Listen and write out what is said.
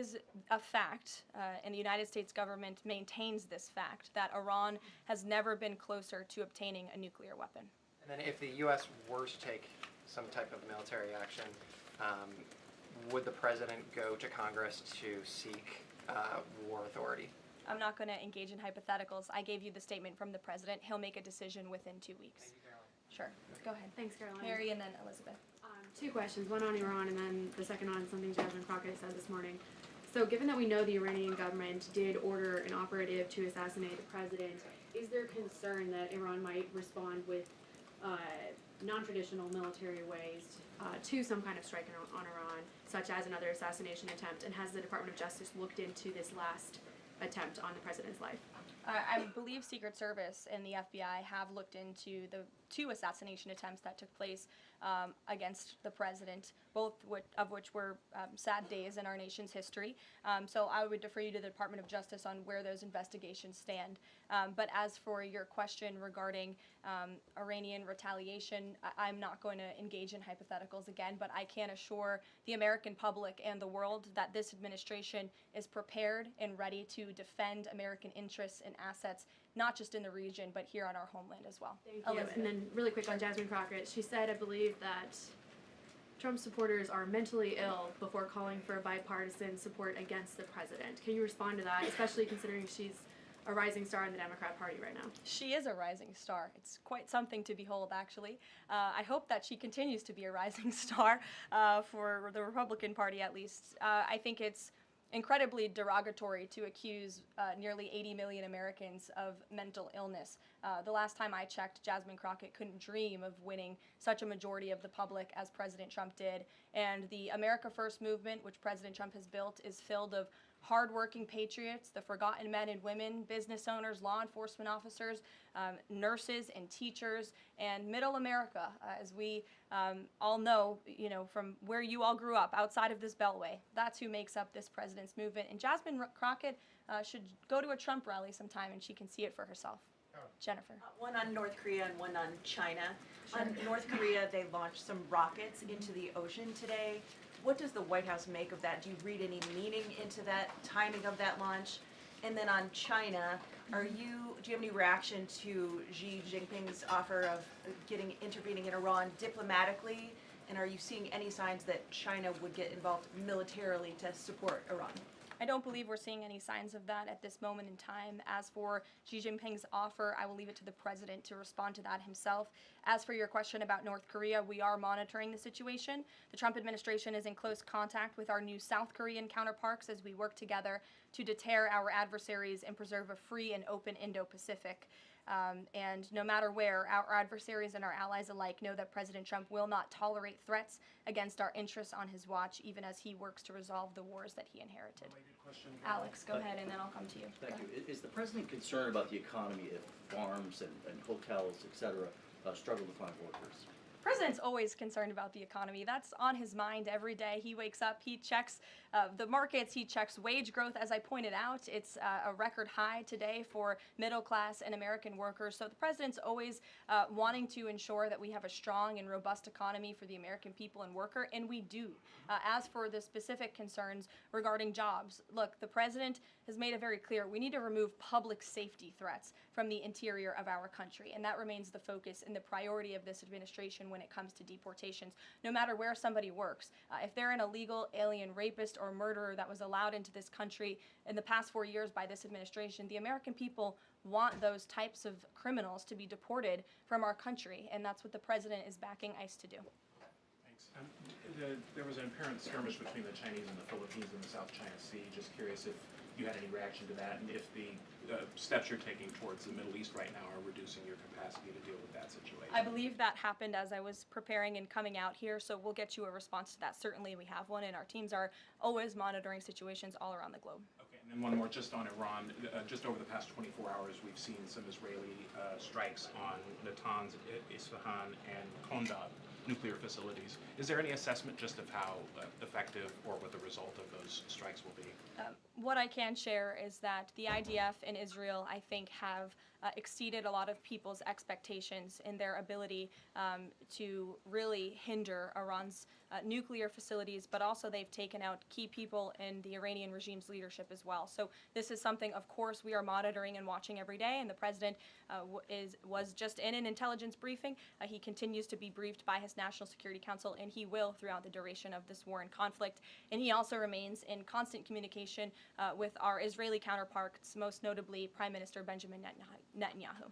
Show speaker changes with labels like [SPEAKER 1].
[SPEAKER 1] is a fact, and the United States government maintains this fact, that Iran has never been closer to obtaining a nuclear weapon.
[SPEAKER 2] And then if the U.S. were to take some type of military action, would the president go to Congress to seek war authority?
[SPEAKER 1] I'm not going to engage in hypotheticals. I gave you the statement from the president. He'll make a decision within 2 weeks.
[SPEAKER 2] Thank you, Caroline.
[SPEAKER 1] Sure. Go ahead.
[SPEAKER 3] Thanks, Caroline.
[SPEAKER 1] Mary and then Elizabeth.
[SPEAKER 3] Two questions, one on Iran and then the second on something Jasmine Crockett said this morning. So given that we know the Iranian government did order an operative to assassinate the president, is there concern that Iran might respond with non-traditional military ways to some kind of strike on Iran, such as another assassination attempt? And has the Department of Justice looked into this last attempt on the president's life?
[SPEAKER 1] I believe Secret Service and the FBI have looked into the 2 assassination attempts that took place against the president, both of which were sad days in our nation's history. So I would defer you to the Department of Justice on where those investigations stand. But as for your question regarding Iranian retaliation, I'm not going to engage in hypotheticals again, but I can assure the American public and the world that this administration is prepared and ready to defend American interests and assets, not just in the region, but here on our homeland as well.
[SPEAKER 3] Thank you. And then really quick on Jasmine Crockett, she said, I believe, that Trump supporters are mentally ill before calling for bipartisan support against the president. Can you respond to that, especially considering she's a rising star in the Democrat Party right now?
[SPEAKER 1] She is a rising star. It's quite something to behold, actually. I hope that she continues to be a rising star for the Republican Party, at least. I think it's incredibly derogatory to accuse nearly 80 million Americans of mental illness. The last time I checked, Jasmine Crockett couldn't dream of winning such a majority of the public as President Trump did. And the America First movement, which President Trump has built, is filled of hardworking patriots, the forgotten men and women, business owners, law enforcement officers, nurses and teachers, and middle America, as we all know, from where you all grew up, outside of this beltway. That's who makes up this president's movement. And Jasmine Crockett should go to a Trump rally sometime and she can see it for herself. Jennifer.
[SPEAKER 4] One on North Korea and one on China.
[SPEAKER 1] Sure.
[SPEAKER 4] On North Korea, they launched some rockets into the ocean today. What does the White House make of that? Do you read any meaning into that timing of that launch? And then on China, do you have any reaction to Xi Jinping's offer of intervening in Iran diplomatically? And are you seeing any signs that China would get involved militarily to support Iran?
[SPEAKER 1] I don't believe we're seeing any signs of that at this moment in time. As for Xi Jinping's offer, I will leave it to the president to respond to that himself. As for your question about North Korea, we are monitoring the situation. The Trump administration is in close contact with our new South Korean counterparts as we work together to deter our adversaries and preserve a free and open Indo-Pacific. And no matter where, our adversaries and our allies alike know that President Trump will not tolerate threats against our interests on his watch, even as he works to resolve the wars that he inherited. Alex, go ahead, and then I'll come to you.
[SPEAKER 5] Thank you. Is the president concerned about the economy if farms and hotels, et cetera, struggle to find workers?
[SPEAKER 1] The president's always concerned about the economy. That's on his mind every day. He wakes up, he checks the markets, he checks wage growth. As I pointed out, it's a record high today for middle class and American workers. So the president's always wanting to ensure that we have a strong and robust economy for the American people and worker, and we do. As for the specific concerns regarding jobs, look, the president has made it very clear we need to remove public safety threats from the interior of our country, and that remains the focus and the priority of this administration when it comes to deportations, no matter where somebody works. If they're an illegal alien rapist or murderer that was allowed into this country in the past 4 years by this administration, the American people want those types of criminals to be deported from our country, and that's what the president is backing ICE to do.
[SPEAKER 6] Thanks. There was an apparent skirmish between the Chinese and the Philippines in the South China Sea. Just curious if you had any reaction to that, and if the steps you're taking towards the Middle East right now are reducing your capacity to deal with that situation.
[SPEAKER 1] I believe that happened as I was preparing and coming out here, so we'll get you a response to that. Certainly we have one, and our teams are always monitoring situations all around the globe.
[SPEAKER 6] Okay, and then one more just on Iran. Just over the past 24 hours, we've seen some Israeli strikes on Natanz, Isfahan, and Kondab nuclear facilities. Is there any assessment just of how effective or what the result of those strikes will be?
[SPEAKER 1] What I can share is that the IDF and Israel, I think, have exceeded a lot of people's expectations in their ability to really hinder Iran's nuclear facilities, but also they've taken out key people in the Iranian regime's leadership as well. So this is something, of course, we are monitoring and watching every day, and the president was just in an intelligence briefing. He continues to be briefed by his National Security Council, and he will throughout the duration of this war and conflict. And he also remains in constant communication with our Israeli counterparts, most notably Prime Minister Benjamin Netanyahu.